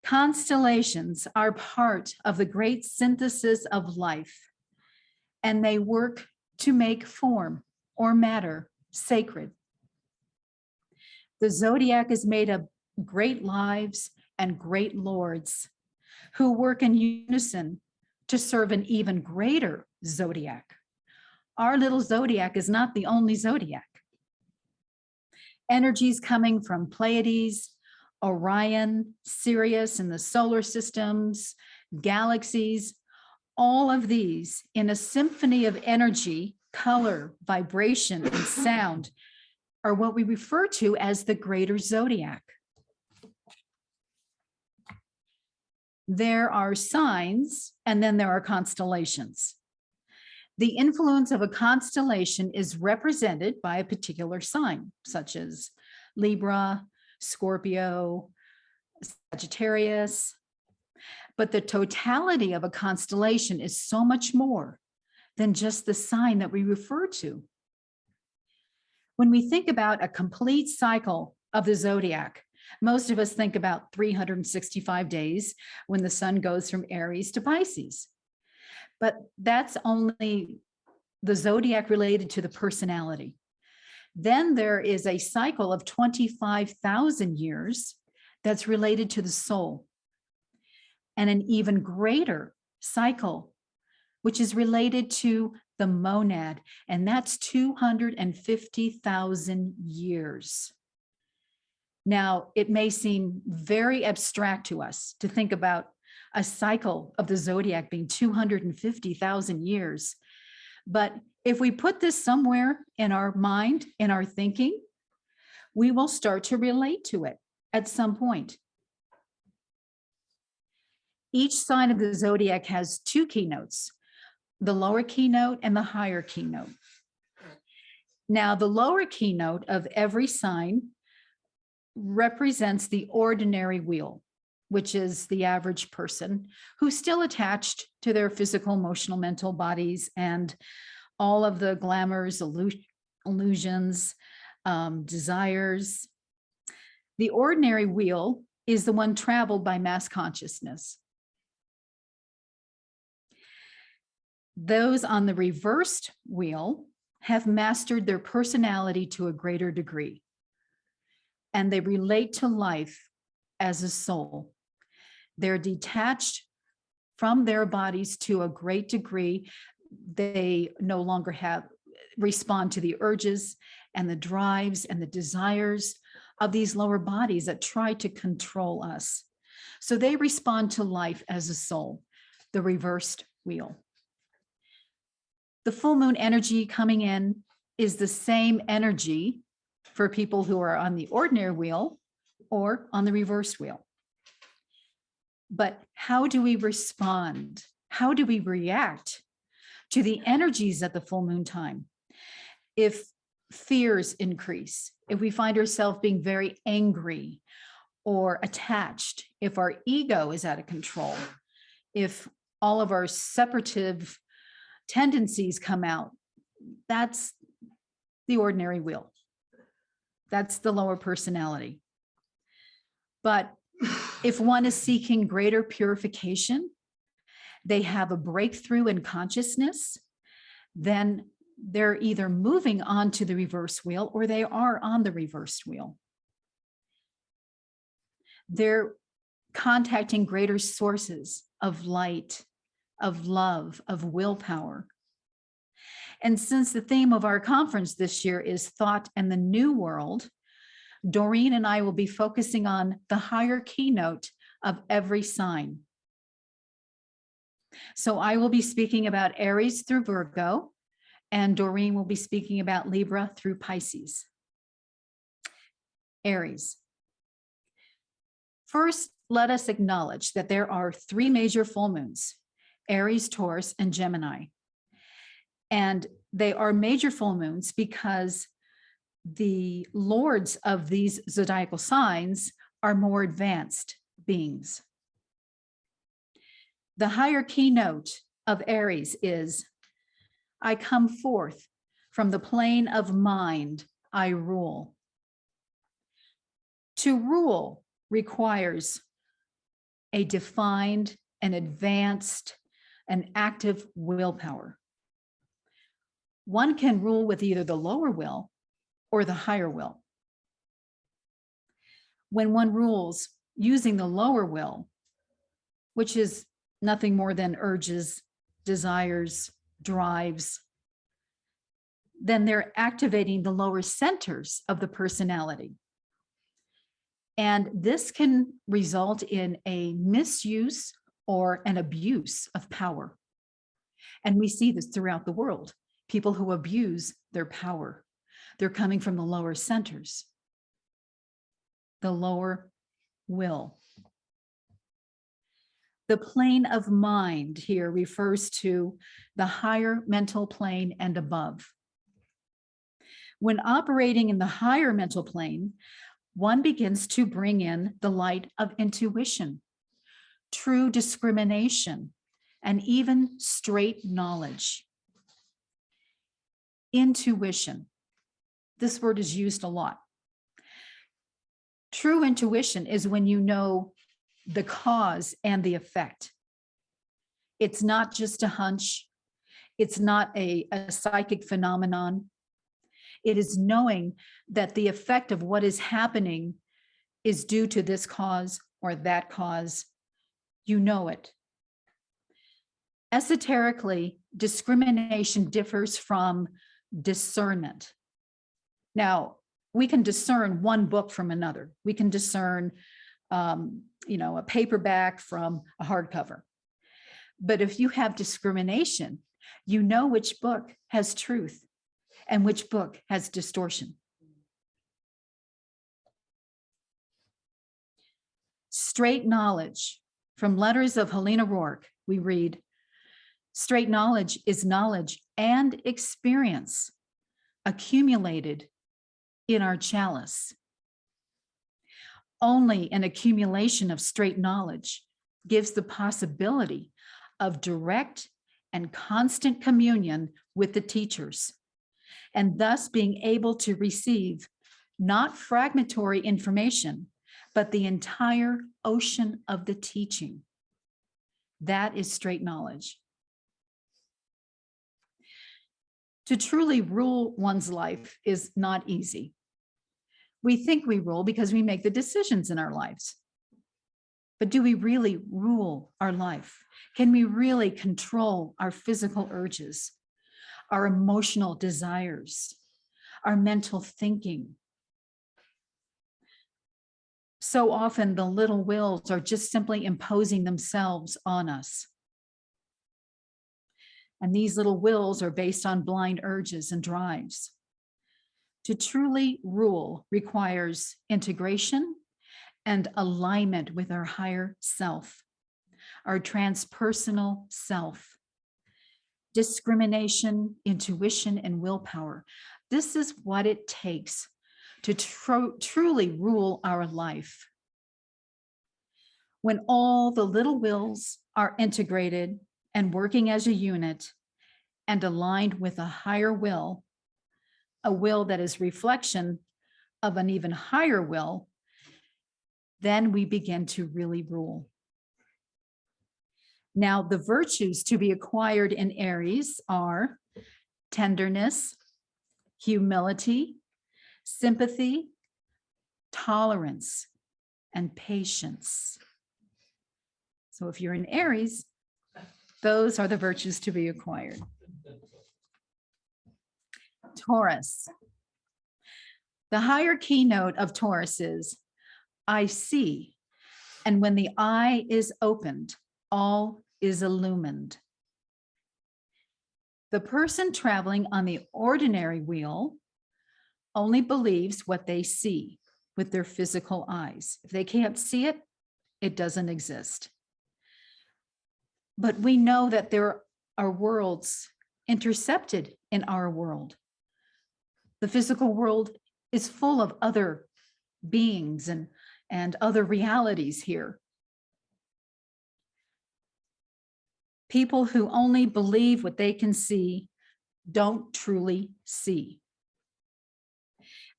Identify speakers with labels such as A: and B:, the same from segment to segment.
A: Constellations are part of the great synthesis of life, and they work to make form or matter sacred. The zodiac is made of great lives and great lords who work in unison to serve an even greater zodiac. Our little zodiac is not the only zodiac. Energies coming from Pleiades, Orion, Sirius, and the solar systems, galaxies, all of these in a symphony of energy, color, vibration, and sound are what we refer to as the greater zodiac. There are signs, and then there are constellations. The influence of a constellation is represented by a particular sign, such as Libra, Scorpio, Sagittarius. But the totality of a constellation is so much more than just the sign that we refer to. When we think about a complete cycle of the zodiac, most of us think about 365 days when the sun goes from Aries to Pisces. But that's only the zodiac related to the personality. Then there is a cycle of 25,000 years that's related to the soul, and an even greater cycle, which is related to the monad, and that's 250,000 years. Now, it may seem very abstract to us to think about a cycle of the zodiac being 250,000 years. But if we put this somewhere in our mind, in our thinking, we will start to relate to it at some point. Each sign of the zodiac has two keynotes, the lower keynote and the higher keynote. Now, the lower keynote of every sign represents the ordinary wheel, which is the average person who's still attached to their physical, emotional, mental bodies and all of the glamours, illusions, desires. The ordinary wheel is the one traveled by mass consciousness. Those on the reversed wheel have mastered their personality to a greater degree, and they relate to life as a soul. They're detached from their bodies to a great degree. They no longer respond to the urges and the drives and the desires of these lower bodies that try to control us. So they respond to life as a soul, the reversed wheel. The full moon energy coming in is the same energy for people who are on the ordinary wheel or on the reversed wheel. But how do we respond? How do we react to the energies at the full moon time? If fears increase, if we find ourselves being very angry or attached, if our ego is out of control, if all of our separative tendencies come out, that's the ordinary wheel. That's the lower personality. But if one is seeking greater purification, they have a breakthrough in consciousness, then they're either moving on to the reverse wheel or they are on the reversed wheel. They're contacting greater sources of light, of love, of willpower. And since the theme of our conference this year is Thought and the New World, Doreen and I will be focusing on the higher keynote of every sign. So I will be speaking about Aries through Virgo, and Doreen will be speaking about Libra through Pisces. Aries. First, let us acknowledge that there are three major full moons, Aries, Taurus, and Gemini. And they are major full moons because the lords of these zodiacal signs are more advanced beings. The higher keynote of Aries is, I come forth from the plane of mind, I rule. To rule requires a defined, an advanced, an active willpower. One can rule with either the lower will or the higher will. When one rules using the lower will, which is nothing more than urges, desires, drives, then they're activating the lower centers of the personality. And this can result in a misuse or an abuse of power. And we see this throughout the world. People who abuse their power, they're coming from the lower centers, the lower will. The plane of mind here refers to the higher mental plane and above. When operating in the higher mental plane, one begins to bring in the light of intuition, true discrimination, and even straight knowledge. Intuition. This word is used a lot. True intuition is when you know the cause and the effect. It's not just a hunch. It's not a psychic phenomenon. It is knowing that the effect of what is happening is due to this cause or that cause. You know it. Esoterically, discrimination differs from discernment. Now, we can discern one book from another. We can discern, a paperback from a hardcover. But if you have discrimination, you know which book has truth and which book has distortion. Straight knowledge. From Letters of Helena Rourke, we read, straight knowledge is knowledge and experience accumulated in our chalice. Only an accumulation of straight knowledge gives the possibility of direct and constant communion with the teachers, and thus being able to receive not fragmentary information, but the entire ocean of the teaching. That is straight knowledge. To truly rule one's life is not easy. We think we rule because we make the decisions in our lives. But do we really rule our life? Can we really control our physical urges, our emotional desires, our mental thinking? So often the little wills are just simply imposing themselves on us. And these little wills are based on blind urges and drives. To truly rule requires integration and alignment with our higher self, our transpersonal self. Discrimination, intuition, and willpower. This is what it takes to truly rule our life. When all the little wills are integrated and working as a unit and aligned with a higher will, a will that is reflection of an even higher will, then we begin to really rule. Now, the virtues to be acquired in Aries are tenderness, humility, sympathy, tolerance, and patience. So if you're in Aries, those are the virtues to be acquired. Taurus. The higher keynote of Taurus is, I see, and when the eye is opened, all is illumined. The person traveling on the ordinary wheel only believes what they see with their physical eyes. If they can't see it, it doesn't exist. But we know that there are worlds intercepted in our world. The physical world is full of other beings and other realities here. People who only believe what they can see don't truly see.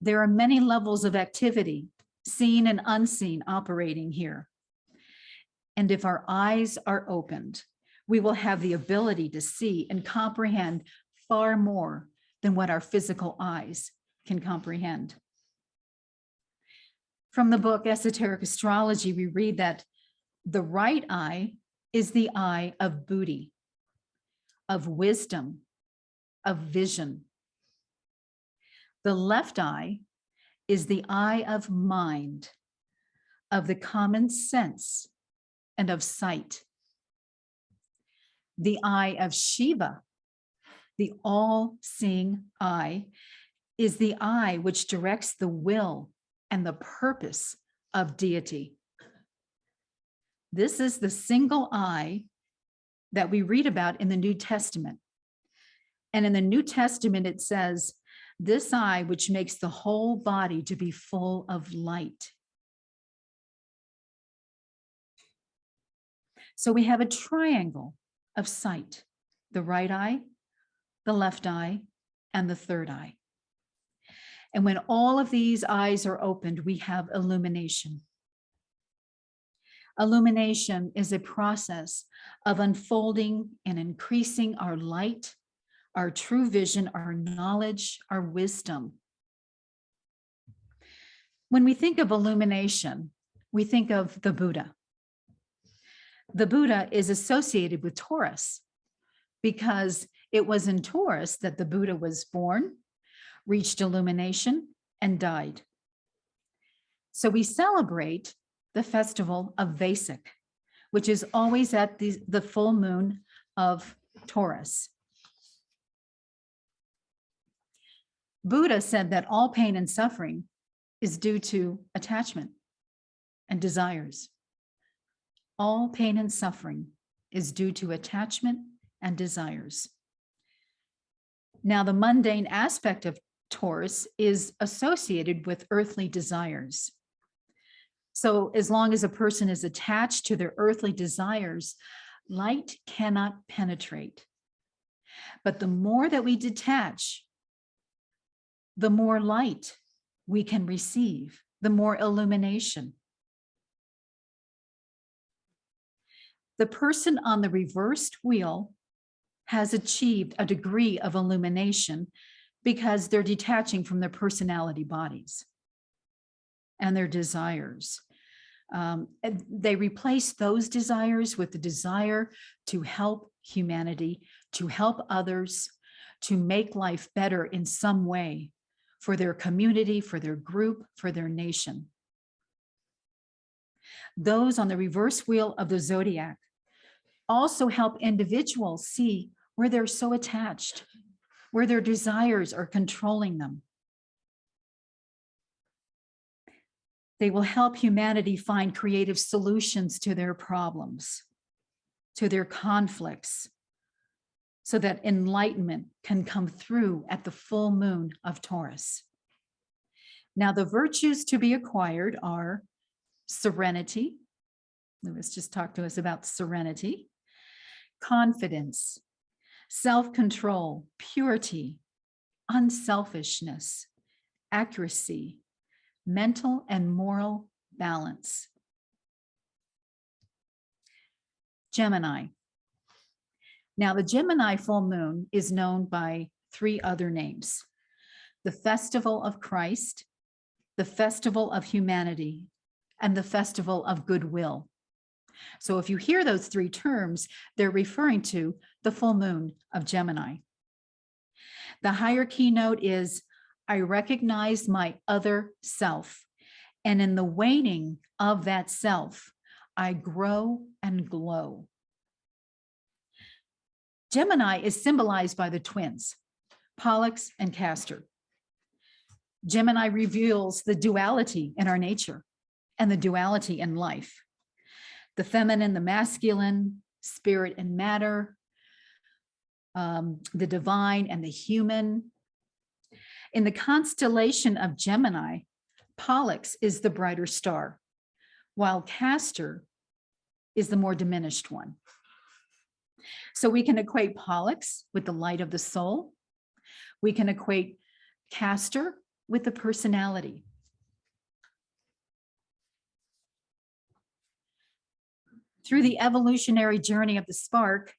A: There are many levels of activity, seen and unseen, operating here. And if our eyes are opened, we will have the ability to see and comprehend far more than what our physical eyes can comprehend. From the book Esoteric Astrology, we read that the right eye is the eye of Buddhi, of wisdom, of vision. The left eye is the eye of mind, of the common sense, and of sight. The eye of Shiva, the all-seeing eye, is the eye which directs the will and the purpose of deity. This is the single eye that we read about in the New Testament. And in the New Testament, it says, this eye which makes the whole body to be full of light. So we have a triangle of sight, the right eye, the left eye, and the third eye. And when all of these eyes are opened, we have illumination. Illumination is a process of unfolding and increasing our light, our true vision, our knowledge, our wisdom. When we think of illumination, we think of the Buddha. The Buddha is associated with Taurus because it was in Taurus that the Buddha was born, reached illumination, and died. So we celebrate the festival of Vesak, which is always at the full moon of Taurus. Buddha said that all pain and suffering is due to attachment and desires. All pain and suffering is due to attachment and desires. Now, the mundane aspect of Taurus is associated with earthly desires. So as long as a person is attached to their earthly desires, light cannot penetrate. But the more that we detach, the more light we can receive, the more illumination. The person on the reversed wheel has achieved a degree of illumination because they're detaching from their personality bodies and their desires. They replace those desires with the desire to help humanity, to help others, to make life better in some way for their community, for their group, for their nation. Those on the reverse wheel of the Zodiac also help individuals see where they're so attached, where their desires are controlling them. They will help humanity find creative solutions to their problems, to their conflicts, so that enlightenment can come through at the full moon of Taurus. Now, the virtues to be acquired are serenity. Lewis just talked to us about serenity, confidence, self-control, purity, unselfishness, accuracy, mental and moral balance. Gemini. Now, the Gemini full moon is known by 3 other names: the Festival of Christ, the Festival of Humanity, and the Festival of Goodwill. So if you hear those 3 terms, they're referring to the full moon of Gemini. The higher keynote is, I recognize my other self, and in the waning of that self, I grow and glow. Gemini is symbolized by the twins, Pollux and Castor. Gemini reveals the duality in our nature and the duality in life. The feminine, the masculine, spirit and matter, the divine and the human. In the constellation of Gemini, Pollux is the brighter star, while Castor is the more diminished one. So we can equate Pollux with the light of the soul. We can equate Castor with the personality. Through the evolutionary journey of the spark,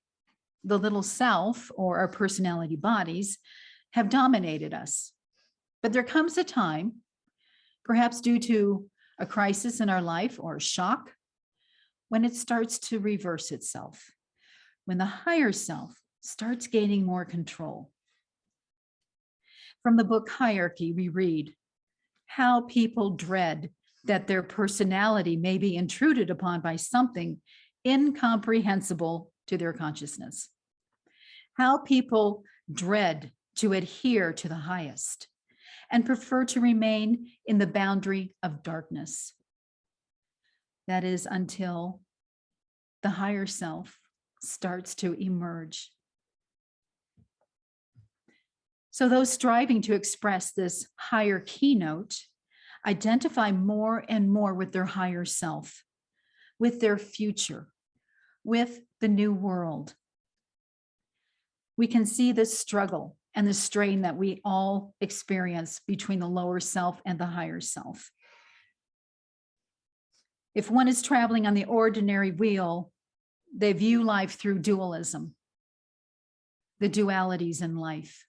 A: the little self, or our personality bodies, have dominated us. But there comes a time, perhaps due to a crisis in our life or a shock, when it starts to reverse itself, when the higher self starts gaining more control. From the book Hierarchy, we read how people dread that their personality may be intruded upon by something incomprehensible to their consciousness. How people dread to adhere to the highest and prefer to remain in the boundary of darkness. That is until the higher self starts to emerge. So those striving to express this higher keynote identify more and more with their higher self, with their future, with the new world. We can see the struggle and the strain that we all experience between the lower self and the higher self. If one is traveling on the ordinary wheel, they view life through dualism, the dualities in life.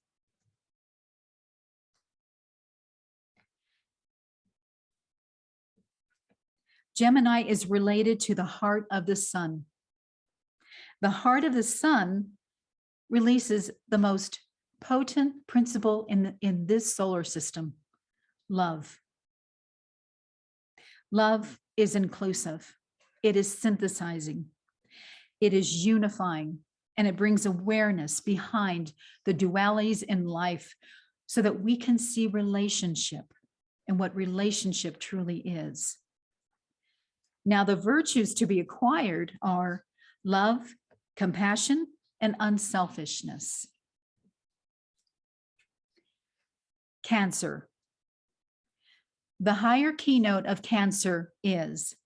A: Gemini is related to the heart of the sun. The heart of the sun releases the most potent principle in this solar system, love. Love is inclusive. It is synthesizing. It is unifying, and it brings awareness behind the dualities in life so that we can see relationship and what relationship truly is. Now, the virtues to be acquired are love, compassion, and unselfishness. Cancer. The higher keynote of Cancer is,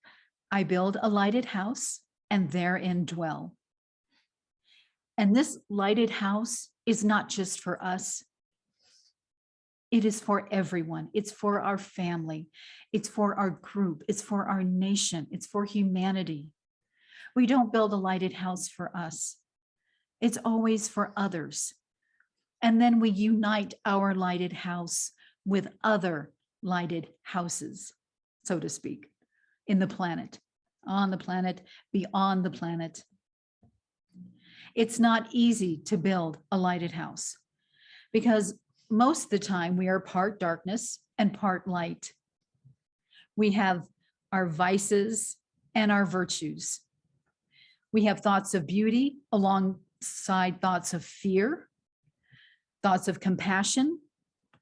A: I build a lighted house and therein dwell. And this lighted house is not just for us. It is for everyone. It's for our family. It's for our group. It's for our nation. It's for humanity. We don't build a lighted house for us. It's always for others. And then we unite our lighted house with other lighted houses, so to speak, in the planet, on the planet, beyond the planet. It's not easy to build a lighted house because most of the time we are part darkness and part light. We have our vices and our virtues. We have thoughts of beauty alongside thoughts of fear, thoughts of compassion,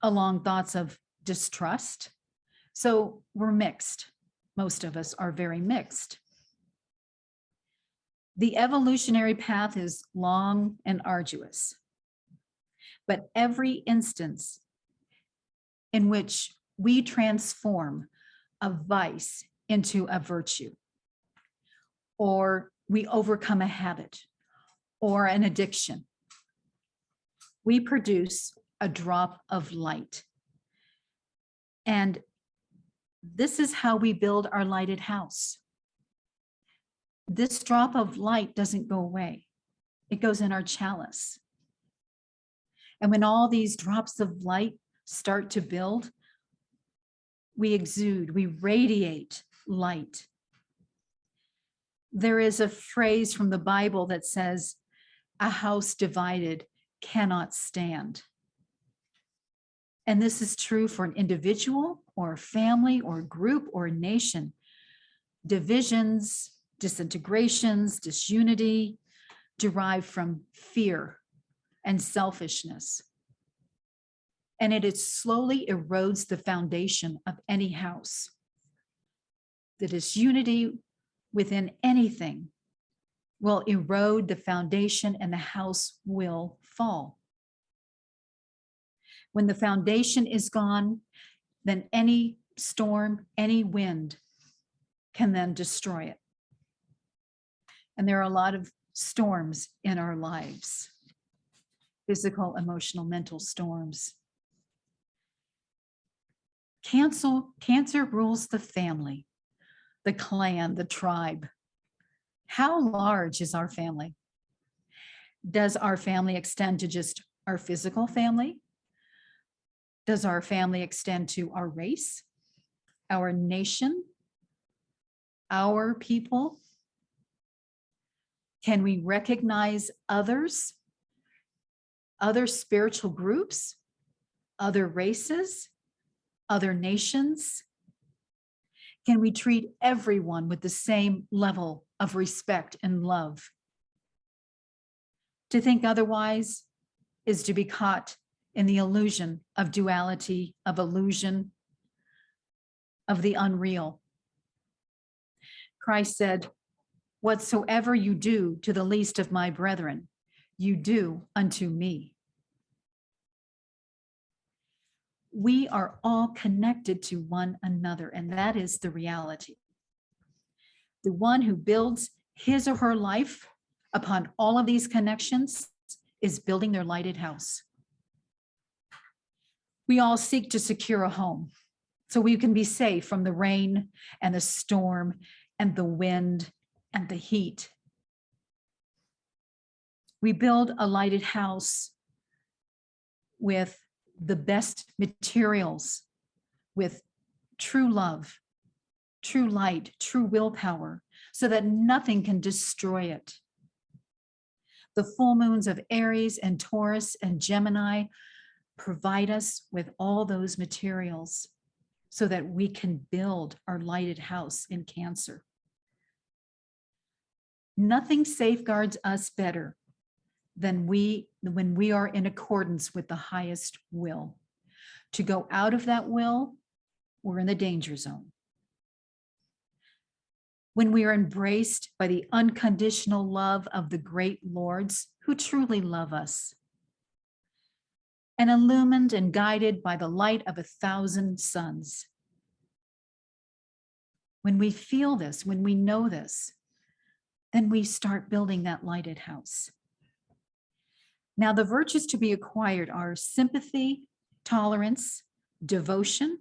A: along thoughts of distrust. So we're mixed. Most of us are very mixed. The evolutionary path is long and arduous, but every instance in which we transform a vice into a virtue, or we overcome a habit or an addiction, we produce a drop of light. And this is how we build our lighted house. This drop of light doesn't go away. It goes in our chalice. And when all these drops of light start to build, we exude, we radiate light. There is a phrase from the Bible that says, a house divided cannot stand. And this is true for an individual or a family or a group or a nation. Divisions, disintegrations, disunity derive from fear and selfishness. And it slowly erodes the foundation of any house. The disunity within anything will erode the foundation and the house will fall. When the foundation is gone, then any storm, any wind can then destroy it. And there are a lot of storms in our lives, physical, emotional, mental storms. Cancer rules the family, the clan, the tribe. How large is our family? Does our family extend to just our physical family? Does our family extend to our race, our nation, our people? Can we recognize others, other spiritual groups, other races, other nations? Can we treat everyone with the same level of respect and love? To think otherwise is to be caught in the illusion of duality, of illusion, of the unreal. Christ said, "Whatsoever you do to the least of my brethren, you do unto me." We are all connected to one another, and that is the reality. The one who builds his or her life upon all of these connections is building their lighted house. We all seek to secure a home so we can be safe from the rain and the storm and the wind and the heat. We build a lighted house with the best materials, with true love, true light, true willpower, so that nothing can destroy it. The full moons of Aries and Taurus and Gemini provide us with all those materials so that we can build our lighted house in Cancer. Nothing safeguards us better than when we are in accordance with the highest will. To go out of that will, we're in the danger zone. When we are embraced by the unconditional love of the great lords who truly love us, and illumined and guided by the light of 1,000 suns. When we feel this, when we know this, then we start building that lighted house. Now, the virtues to be acquired are sympathy, tolerance, devotion,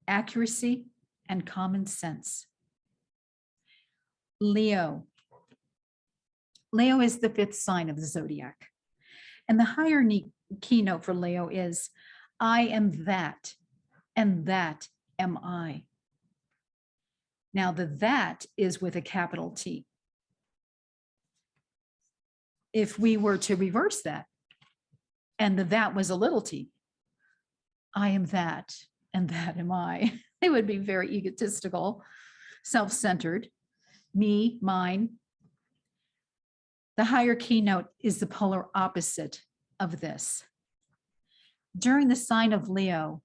A: accuracy, and common sense. Leo. Leo is the 5th sign of the zodiac. And the higher keynote for Leo is, I am that, and that am I. Now, the that is with a capital T. If we were to reverse that, and the that was a little t, I am that, and that am I, it would be very egotistical, self-centered, me, mine. The higher keynote is the polar opposite of this. During the sign of Leo,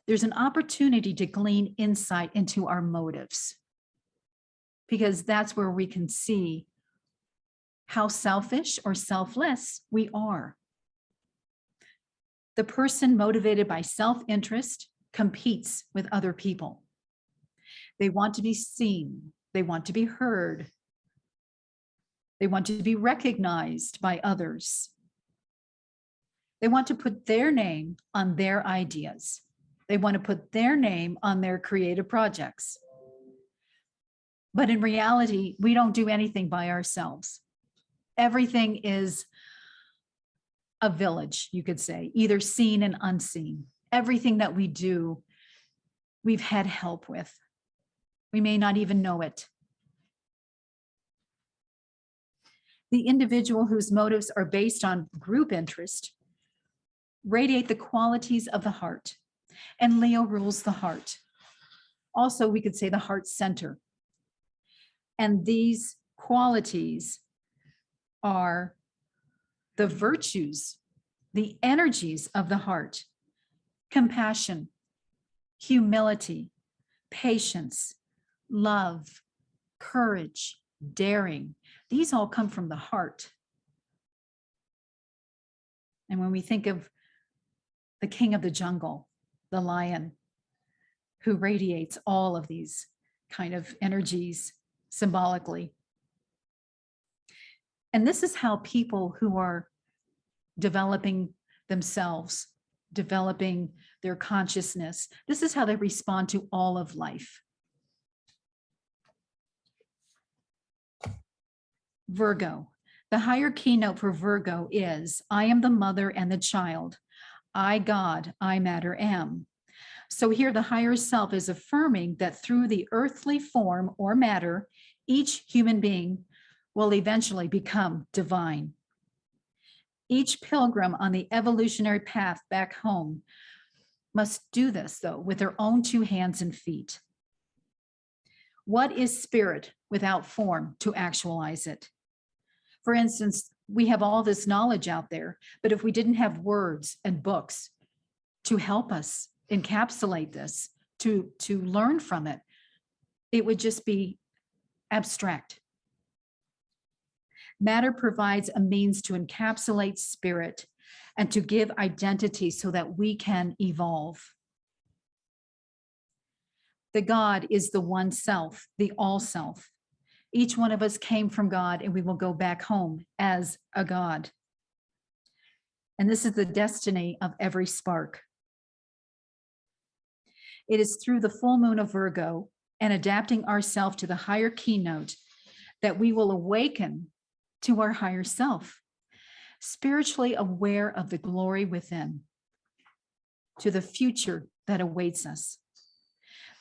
A: there's an opportunity to glean insight into our motives, because that's where we can see how selfish or selfless we are. The person motivated by self-interest competes with other people. They want to be seen. They want to be heard. They want to be recognized by others. They want to put their name on their ideas. They want to put their name on their creative projects. But in reality, we don't do anything by ourselves. Everything is a village, you could say, either seen and unseen. Everything that we do, we've had help with. We may not even know it. The individual whose motives are based on group interest radiate the qualities of the heart, and Leo rules the heart. Also, we could say the heart center. And these qualities are the virtues, the energies of the heart: compassion, humility, patience, love, courage, daring. These all come from the heart. And when we think of the king of the jungle, the lion, who radiates all of these kind of energies symbolically. And this is how people who are developing themselves, developing their consciousness, this is how they respond to all of life. Virgo. The higher keynote for Virgo is, I am the mother and the child. I, God, I matter, am. So here the higher self is affirming that through the earthly form or matter, each human being will eventually become divine. Each pilgrim on the evolutionary path back home must do this, though, with their own two hands and feet. What is spirit without form to actualize it? For instance, we have all this knowledge out there, but if we didn't have words and books to help us encapsulate this, to learn from it, it would just be abstract. Matter provides a means to encapsulate spirit and to give identity so that we can evolve. The God is the one self, the all self. Each one of us came from God, and we will go back home as a God. And this is the destiny of every spark. It is through the full moon of Virgo and adapting ourselves to the higher keynote that we will awaken to our higher self, spiritually aware of the glory within, to the future that awaits us.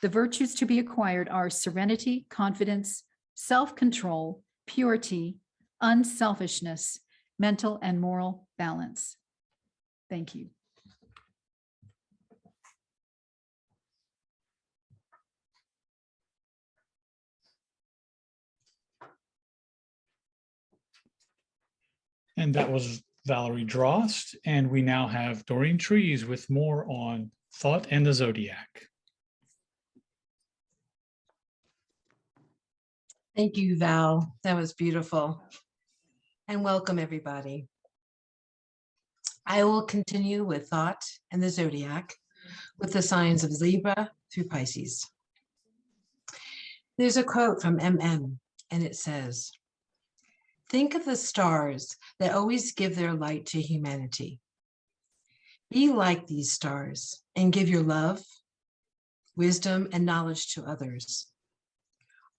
A: The virtues to be acquired are serenity, confidence, self-control, purity, unselfishness, mental and moral balance. Thank you.
B: And that was Valarie Drost. And we now have Doreen Trees with more on thought and the Zodiac.
C: Thank you, Val. That was beautiful. And welcome, everybody. I will continue with thought and the Zodiac with the signs of Libra through Pisces. There's a quote from MM, and it says, "Think of the stars that always give their light to humanity. Be like these stars and give your love, wisdom, and knowledge to others.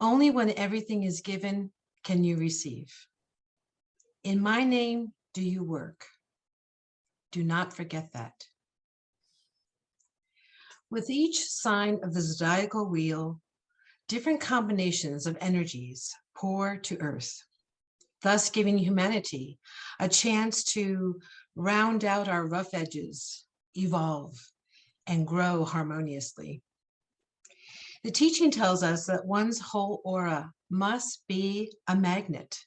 C: Only when everything is given can you receive. In my name do you work. Do not forget that." With each sign of the zodiacal wheel, different combinations of energies pour to Earth, thus giving humanity a chance to round out our rough edges, evolve, and grow harmoniously. The teaching tells us that one's whole aura must be a magnet.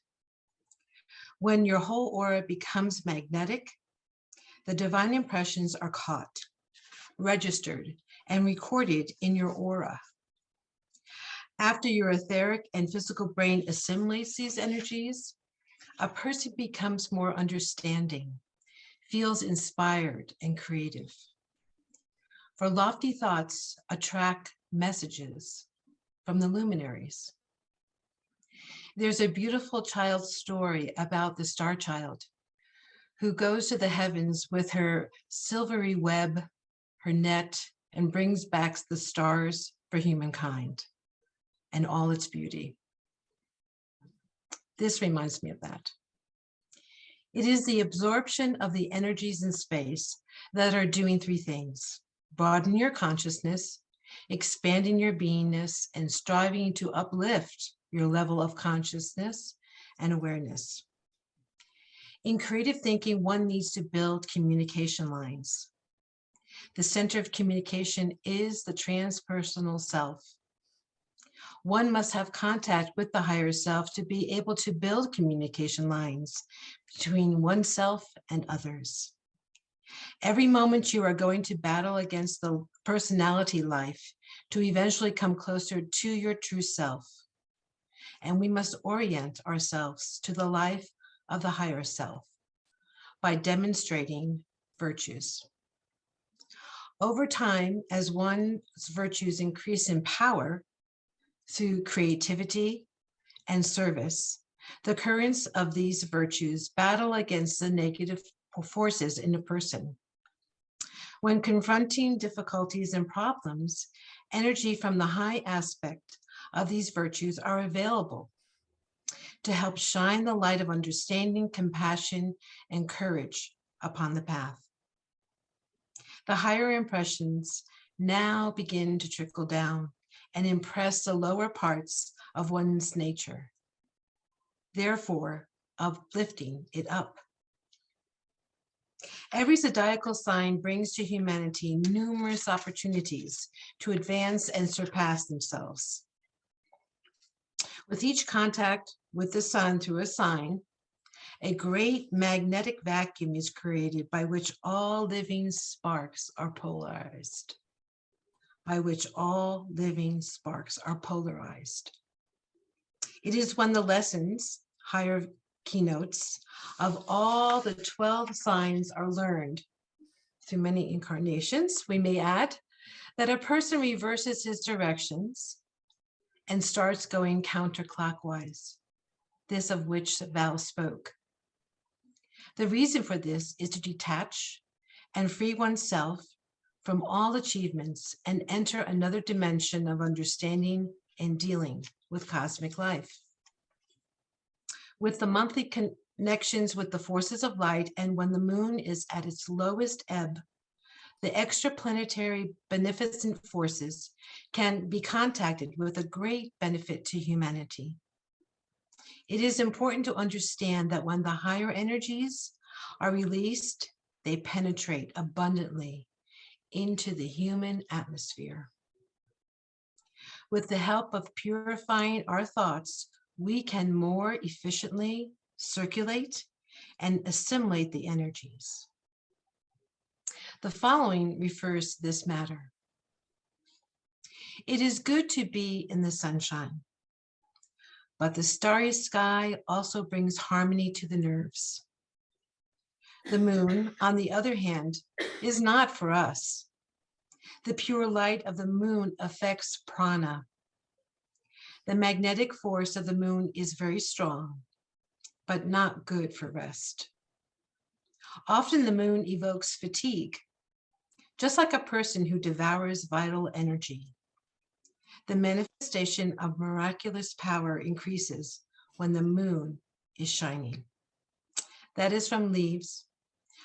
C: When your whole aura becomes magnetic, the divine impressions are caught, registered, and recorded in your aura. After your etheric and physical brain assimilates these energies, a person becomes more understanding, feels inspired and creative. For lofty thoughts attract messages from the luminaries. There's a beautiful child's story about the star child who goes to the heavens with her silvery web, her net, and brings back the stars for humankind and all its beauty. This reminds me of that. It is the absorption of the energies in space that are doing three things: broaden your consciousness, expanding your beingness, and striving to uplift your level of consciousness and awareness. In creative thinking, one needs to build communication lines. The center of communication is the transpersonal self. One must have contact with the higher self to be able to build communication lines between oneself and others. Every moment you are going to battle against the personality life to eventually come closer to your true self. And we must orient ourselves to the life of the higher self by demonstrating virtues. Over time, as one's virtues increase in power through creativity and service, the currents of these virtues battle against the negative forces in a person. When confronting difficulties and problems, energy from the high aspect of these virtues are available to help shine the light of understanding, compassion, and courage upon the path. The higher impressions now begin to trickle down and impress the lower parts of one's nature, therefore uplifting it up. Every zodiacal sign brings to humanity numerous opportunities to advance and surpass themselves. With each contact with the sun through a sign, a great magnetic vacuum is created by which all living sparks are polarized. It is when the lessons, higher keynotes, of all the 12 signs are learned through many incarnations, we may add, that a person reverses his directions and starts going counterclockwise, this of which Val spoke. The reason for this is to detach and free oneself from all achievements and enter another dimension of understanding and dealing with cosmic life. With the monthly connections with the forces of light, and when the moon is at its lowest ebb, the extraplanetary beneficent forces can be contacted with a great benefit to humanity. It is important to understand that when the higher energies are released, they penetrate abundantly into the human atmosphere. With the help of purifying our thoughts, we can more efficiently circulate and assimilate the energies. The following refers to this matter. It is good to be in the sunshine, but the starry sky also brings harmony to the nerves. The moon, on the other hand, is not for us. The pure light of the moon affects prana. The magnetic force of the moon is very strong, but not good for rest. Often the moon evokes fatigue, just like a person who devours vital energy. The manifestation of miraculous power increases when the moon is shining. That is from Leaves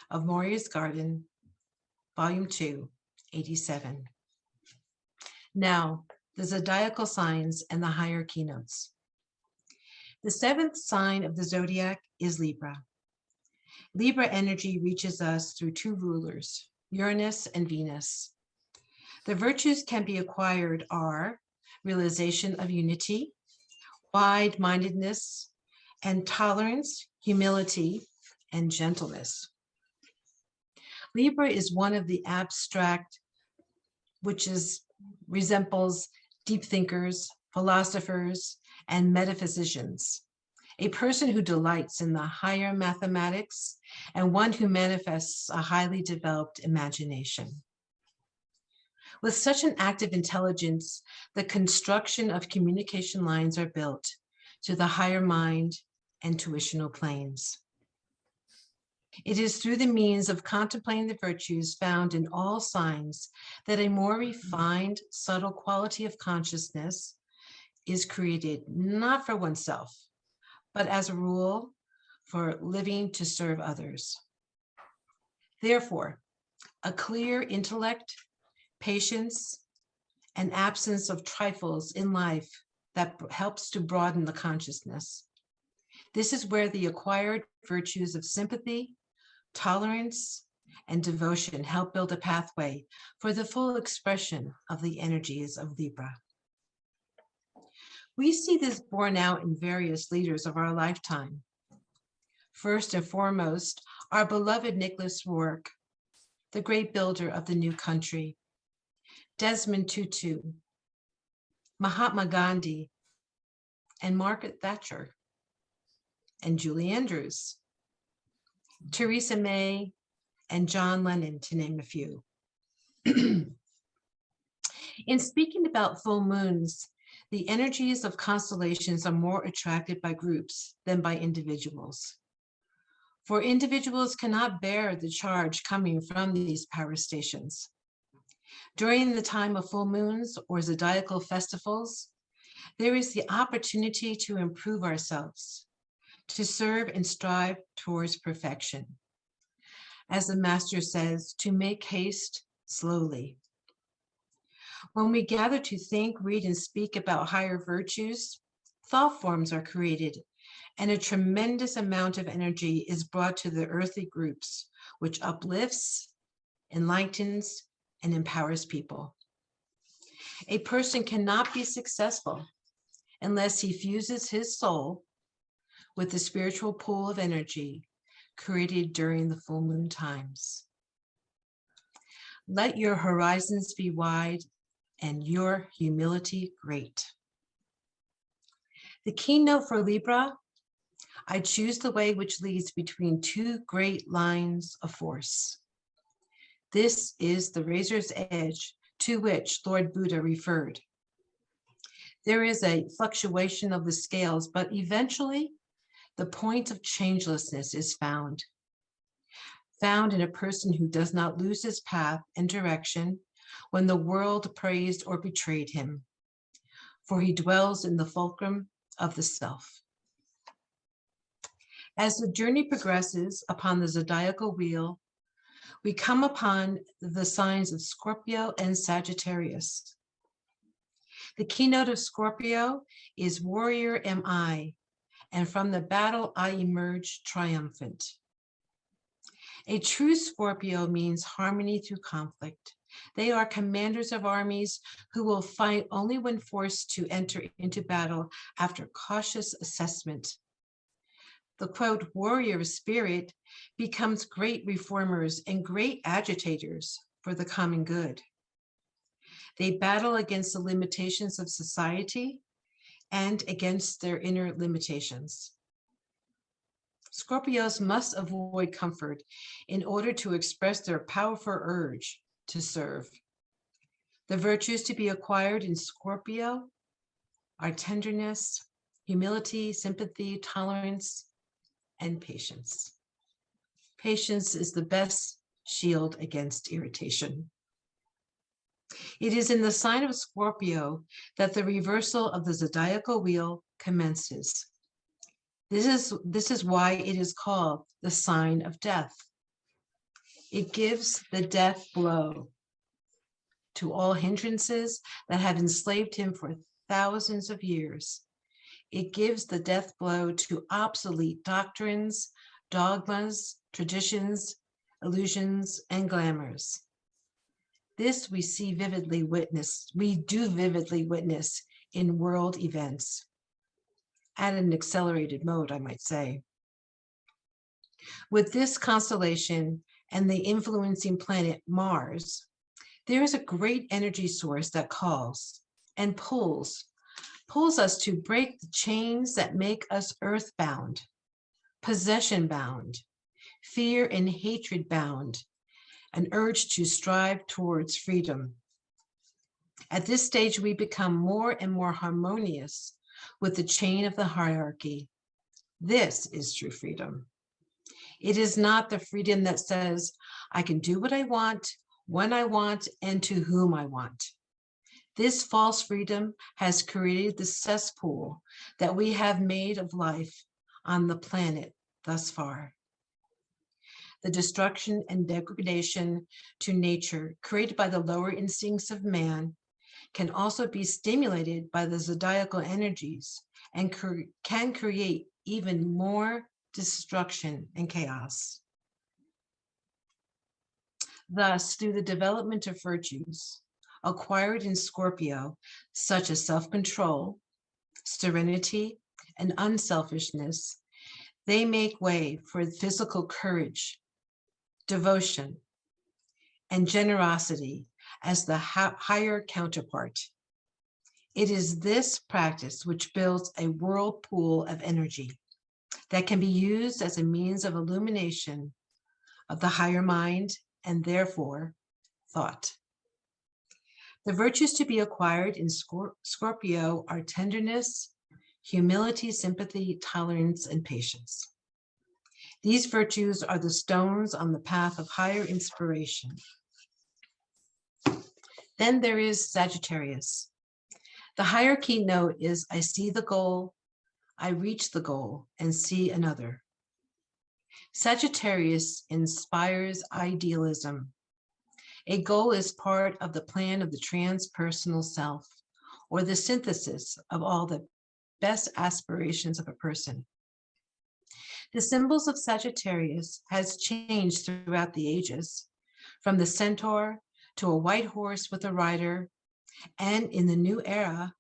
C: of Moria's Garden, Volume 2, 87. Now, the zodiacal signs and the higher keynotes. The seventh sign of the zodiac is Libra. Libra energy reaches us through two rulers, Uranus and Venus. The virtues can be acquired are realization of unity, wide-mindedness, and tolerance, humility, and gentleness. Libra is one of the abstract, which resembles deep thinkers, philosophers, and metaphysicians, a person who delights in the higher mathematics and one who manifests a highly developed imagination. With such an active intelligence, the construction of communication lines are built to the higher mind and tuitional planes. It is through the means of contemplating the virtues found in all signs that a more refined, subtle quality of consciousness is created, not for oneself, but as a rule for living to serve others. Therefore, a clear intellect, patience, and absence of trifles in life that helps to broaden the consciousness. This is where the acquired virtues of sympathy, tolerance, and devotion help build a pathway for the full expression of the energies of Libra. We see this borne out in various leaders of our lifetime. First and foremost, our beloved Nicholas Rourke, the great builder of the new country, Desmond Tutu, Mahatma Gandhi, and Margaret Thatcher, and Julie Andrews, Theresa May, and John Lennon, to name a few. In speaking about full moons, the energies of constellations are more attracted by groups than by individuals. For individuals cannot bear the charge coming from these power stations. During the time of full moons or zodiacal festivals, there is the opportunity to improve ourselves to serve and strive towards perfection. As the master says, to make haste slowly. When we gather to think, read, and speak about higher virtues, thought forms are created, and a tremendous amount of energy is brought to the earthly groups, which uplifts, enlightens, and empowers people. A person cannot be successful unless he fuses his soul with the spiritual pool of energy created during the full moon times. Let your horizons be wide and your humility great. The keynote for Libra: I choose the way which leads between two great lines of force. This is the razor's edge to which Lord Buddha referred. There is a fluctuation of the scales, but eventually the point of changelessness is found in a person who does not lose his path and direction when the world praised or betrayed him, for he dwells in the fulcrum of the self. As the journey progresses upon the zodiacal wheel, we come upon the signs of Scorpio and Sagittarius. The keynote of Scorpio is warrior am I, and from the battle I emerge triumphant. A true Scorpio means harmony through conflict. They are commanders of armies who will fight only when forced to enter into battle after cautious assessment. The quote, warrior spirit becomes great reformers and great agitators for the common good. They battle against the limitations of society and against their inner limitations. Scorpios must avoid comfort in order to express their powerful urge to serve. The virtues to be acquired in Scorpio are tenderness, humility, sympathy, tolerance, and patience. Patience is the best shield against irritation. It is in the sign of Scorpio that the reversal of the zodiacal wheel commences. This is why it is called the sign of death. It gives the death blow to all hindrances that have enslaved him for thousands of years. It gives the death blow to obsolete doctrines, dogmas, traditions, illusions, and glamours. This we do vividly witness in world events, at an accelerated mode, I might say. With this constellation and the influencing planet Mars, there is a great energy source that calls and pulls us to break the chains that make us earthbound, possession bound, fear and hatred bound, an urge to strive towards freedom. At this stage, we become more and more harmonious with the chain of the hierarchy. This is true freedom. It is not the freedom that says, I can do what I want, when I want, and to whom I want. This false freedom has created the cesspool that we have made of life on the planet thus far. The destruction and degradation to nature created by the lower instincts of man can also be stimulated by the zodiacal energies and can create even more destruction and chaos. Thus, through the development of virtues acquired in Scorpio, such as self-control, serenity, and unselfishness, they make way for physical courage, devotion, and generosity as the higher counterpart. It is this practice which builds a whirlpool of energy that can be used as a means of illumination of the higher mind and therefore thought. The virtues to be acquired in Scorpio are tenderness, humility, sympathy, tolerance, and patience. These virtues are the stones on the path of higher inspiration. Then there is Sagittarius. The higher keynote is I see the goal, I reach the goal and see another. Sagittarius inspires idealism. A goal is part of the plan of the transpersonal self, or the synthesis of all the best aspirations of a person. The symbols of Sagittarius has changed throughout the ages, from the centaur to a white horse with a rider, and in the new era,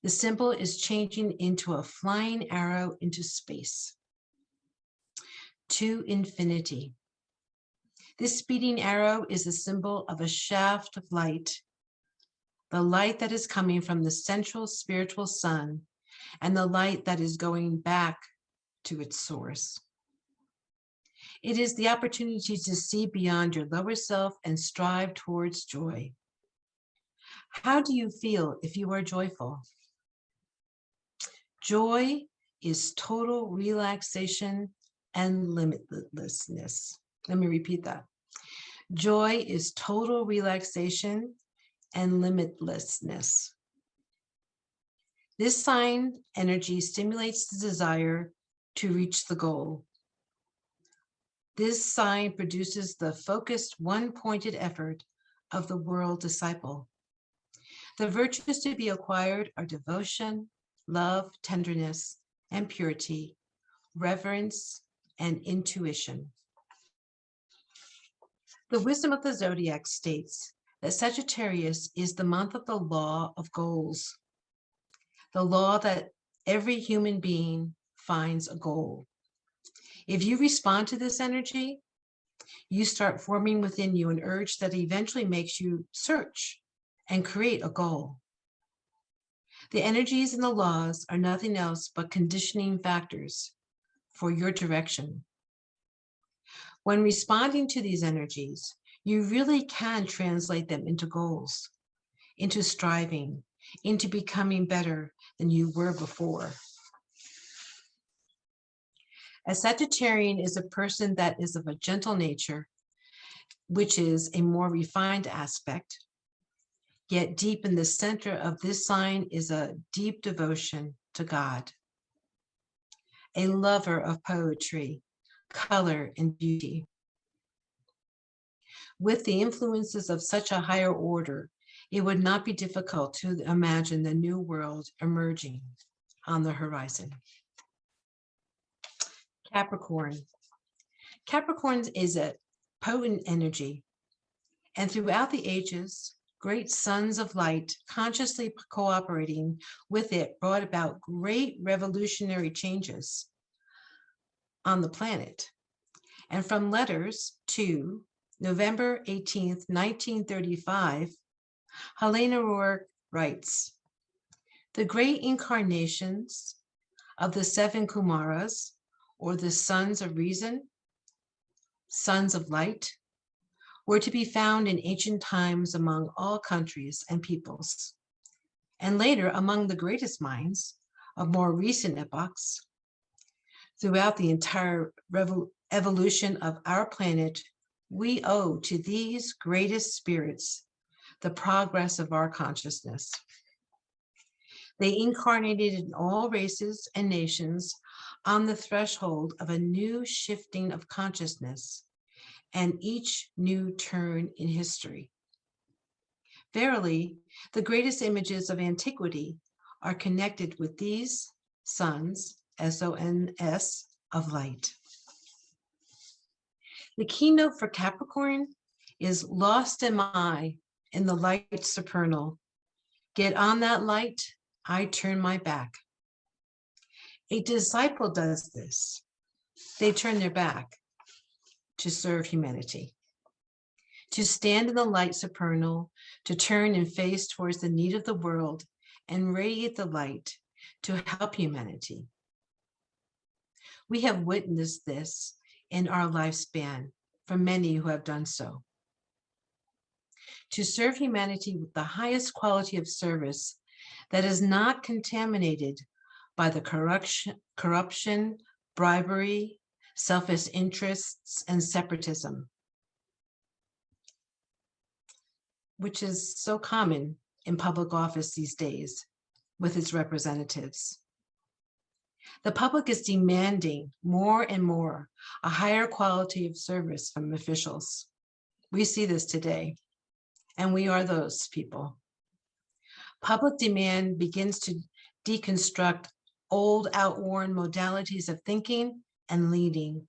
C: the symbol is changing into a flying arrow into space. To infinity. This speeding arrow is a symbol of a shaft of light, the light that is coming from the central spiritual sun, and the light that is going back to its source. It is the opportunity to see beyond your lower self and strive towards joy. How do you feel if you are joyful? Joy is total relaxation and limitlessness. Let me repeat that. Joy is total relaxation and limitlessness. This sign energy stimulates the desire to reach the goal. This sign produces the focused, one-pointed effort of the world disciple. The virtues to be acquired are devotion, love, tenderness, and purity, reverence, and intuition. The wisdom of the Zodiac states that Sagittarius is the month of the law of goals, the law that every human being finds a goal. If you respond to this energy, you start forming within you an urge that eventually makes you search and create a goal. The energies and the laws are nothing else but conditioning factors for your direction. When responding to these energies, you really can translate them into goals, into striving, into becoming better than you were before. A Sagittarian is a person that is of a gentle nature, which is a more refined aspect. Yet deep in the center of this sign is a deep devotion to God. A lover of poetry, color, and beauty. With the influences of such a higher order, it would not be difficult to imagine the new world emerging on the horizon. Capricorn. Capricorn is a potent energy, and throughout the ages, great sons of light consciously cooperating with it brought about great revolutionary changes on the planet. And from letters to November 18th, 1935, Helena Rourke writes, "The great incarnations of the seven Kumaras, or the sons of reason, sons of light, were to be found in ancient times among all countries and peoples, and later among the greatest minds of more recent epochs. Throughout the entire evolution of our planet, we owe to these greatest spirits the progress of our consciousness. They incarnated in all races and nations on the threshold of a new shifting of consciousness and each new turn in history. Verily, the greatest images of antiquity are connected with these sons, S-O-N-S, of light." The keynote for Capricorn is "Lost am I in the light supernal. Get on that light, I turn my back." A disciple does this. They turn their back to serve humanity, to stand in the light supernal, to turn and face towards the need of the world and radiate the light to help humanity. We have witnessed this in our lifespan from many who have done so. To serve humanity with the highest quality of service that is not contaminated by the corruption, bribery, selfish interests, and separatism, which is so common in public office these days with its representatives. The public is demanding more and more a higher quality of service from officials. We see this today, and we are those people. Public demand begins to deconstruct old, outworn modalities of thinking and leading.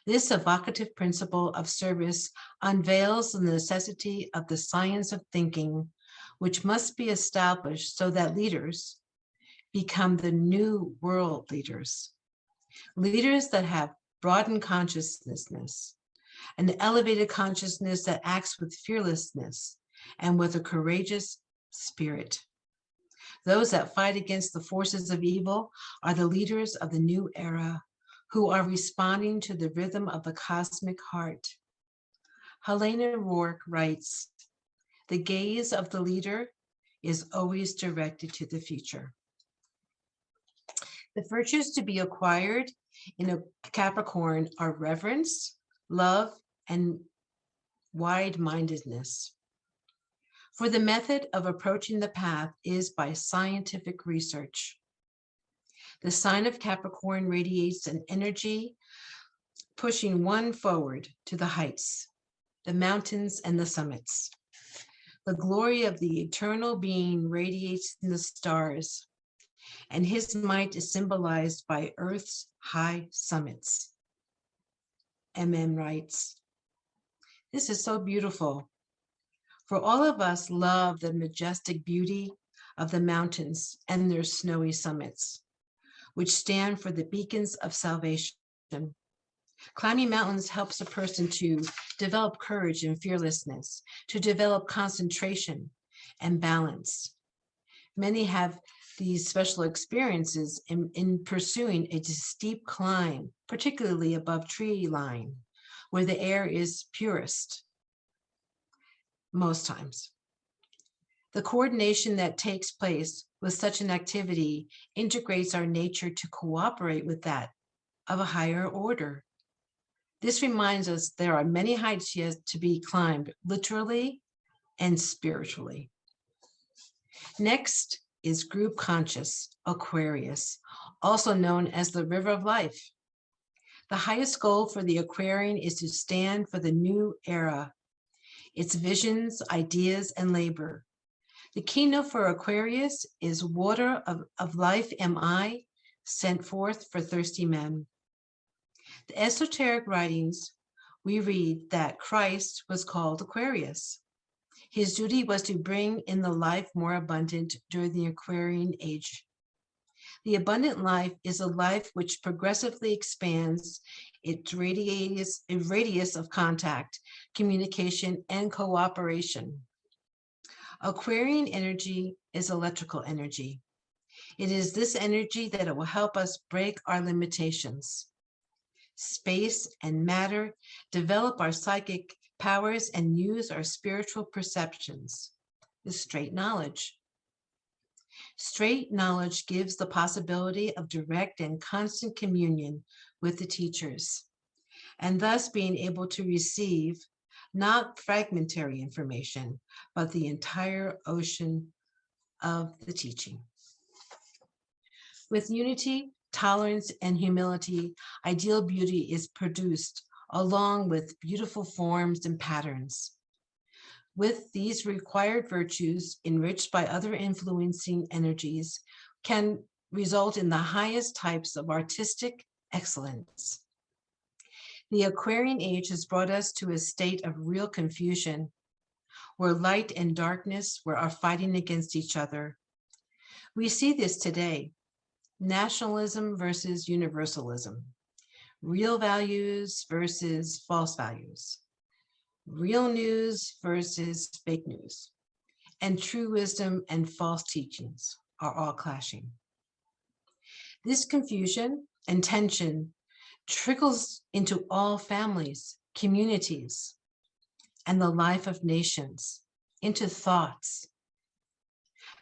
C: This evocative principle of service unveils the necessity of the science of thinking, which must be established so that leaders become the new world leaders. Leaders that have broadened consciousness, an elevated consciousness that acts with fearlessness and with a courageous spirit. Those that fight against the forces of evil are the leaders of the new era who are responding to the rhythm of the cosmic heart. Helena Rourke writes, "The gaze of the leader is always directed to the future." The virtues to be acquired in a Capricorn are reverence, love, and wide-mindedness. For the method of approaching the path is by scientific research. The sign of Capricorn radiates an energy pushing one forward to the heights, the mountains, and the summits. The glory of the eternal being radiates in the stars, and his might is symbolized by Earth's high summits. MM writes, "This is so beautiful. For all of us love the majestic beauty of the mountains and their snowy summits, which stand for the beacons of salvation. Climbing mountains helps a person to develop courage and fearlessness, to develop concentration and balance. Many have these special experiences in pursuing a steep climb, particularly above tree line, where the air is purest most times. The coordination that takes place with such an activity integrates our nature to cooperate with that of a higher order. This reminds us there are many heights yet to be climbed, literally and spiritually. Next is group conscious, Aquarius, also known as the river of life. The highest goal for the Aquarian is to stand for the new era, its visions, ideas, and labor. The keynote for Aquarius is "Water of life am I, sent forth for thirsty men." The esoteric writings, we read that Christ was called Aquarius. His duty was to bring in the life more abundant during the Aquarian age. The abundant life is a life which progressively expands its radius of contact, communication, and cooperation. Aquarian energy is electrical energy. It is this energy that will help us break our limitations. Space and matter develop our psychic powers and use our spiritual perceptions. The straight knowledge. Straight knowledge gives the possibility of direct and constant communion with the teachers, and thus being able to receive not fragmentary information, but the entire ocean of the teaching. With unity, tolerance, and humility, ideal beauty is produced along with beautiful forms and patterns. With these required virtues, enriched by other influencing energies, can result in the highest types of artistic excellence. The Aquarian age has brought us to a state of real confusion, where light and darkness are fighting against each other. We see this today: nationalism versus universalism, real values versus false values, real news versus fake news, and true wisdom and false teachings are all clashing. This confusion and tension trickles into all families, communities, and the life of nations, into thoughts.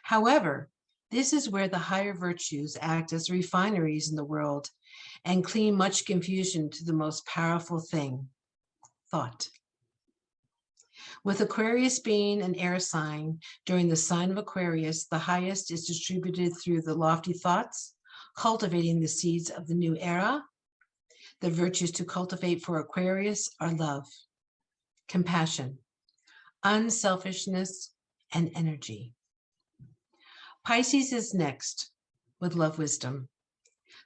C: However, this is where the higher virtues act as refineries in the world and clean much confusion to the most powerful thing, thought. With Aquarius being an air sign, during the sign of Aquarius, the highest is distributed through the lofty thoughts, cultivating the seeds of the new era. The virtues to cultivate for Aquarius are love, compassion, unselfishness, and energy. Pisces is next with love wisdom.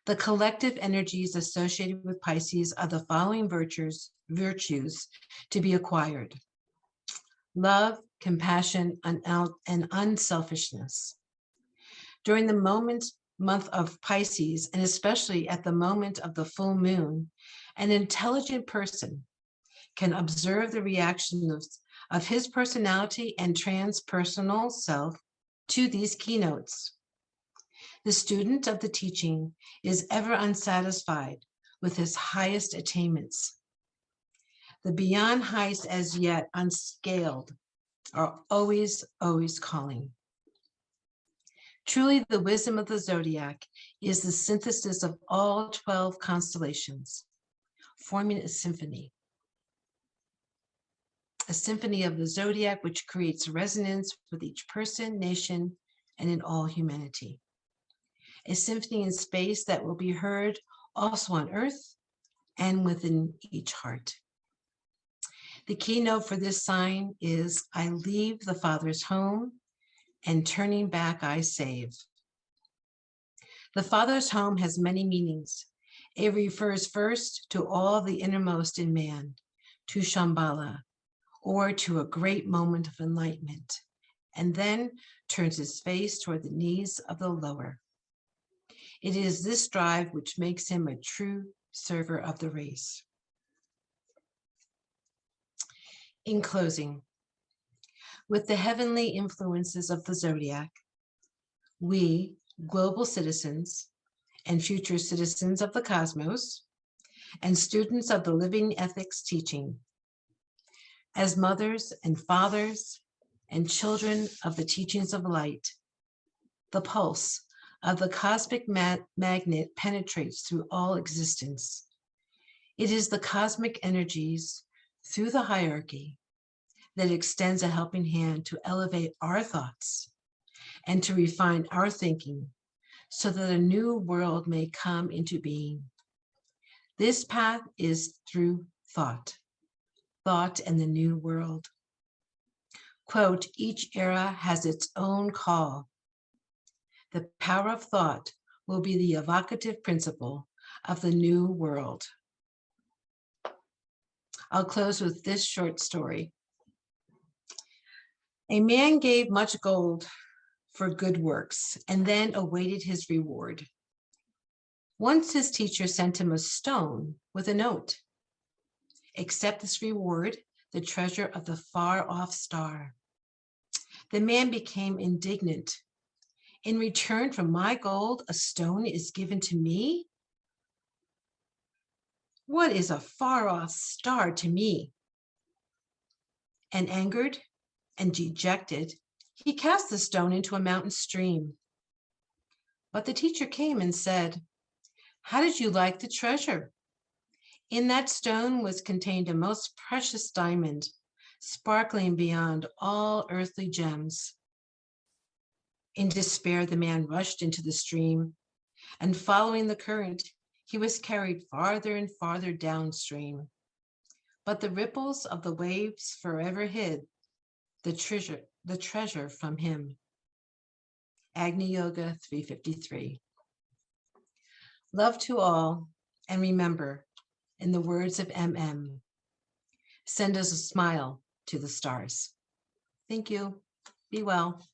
C: The collective energies associated with Pisces are the following virtues to be acquired: love, compassion, and unselfishness. During the month of Pisces, and especially at the moment of the full moon, an intelligent person can observe the reaction of his personality and transpersonal self to these keynotes. The student of the teaching is ever unsatisfied with his highest attainments. The beyond heights as yet unscaled are always, always calling. Truly, the wisdom of the zodiac is the synthesis of all 12 constellations, forming a symphony of the zodiac, which creates resonance with each person, nation, and in all humanity. A symphony in space that will be heard also on earth and within each heart. The keynote for this sign is, I leave the Father's home, and turning back I save. The Father's home has many meanings. It refers first to all the innermost in man, to Shambhala, or to a great moment of enlightenment, and then turns his face toward the needs of the lower. It is this drive which makes him a true server of the race. In closing, with the heavenly influences of the zodiac, we, global citizens and future citizens of the cosmos, and students of the living ethics teaching, as mothers and fathers and children of the teachings of light, the pulse of the cosmic magnet penetrates through all existence. It is the cosmic energies through the hierarchy that extends a helping hand to elevate our thoughts and to refine our thinking so that a new world may come into being. This path is through thought and the new world. Quote, each era has its own call. The power of thought will be the evocative principle of the new world. I'll close with this short story. A man gave much gold for good works and then awaited his reward. Once his teacher sent him a stone with a note. Accept this reward, the treasure of the far-off star. The man became indignant. In return for my gold, a stone is given to me? What is a far-off star to me? And angered and dejected, he cast the stone into a mountain stream. But the teacher came and said, how did you like the treasure? In that stone was contained a most precious diamond, sparkling beyond all earthly gems. In despair, the man rushed into the stream, and following the current, he was carried farther and farther downstream. But the ripples of the waves forever hid the treasure from him. Agni Yoga 353. Love to all, and remember, in the words of MM, send us a smile to the stars. Thank you. Be well.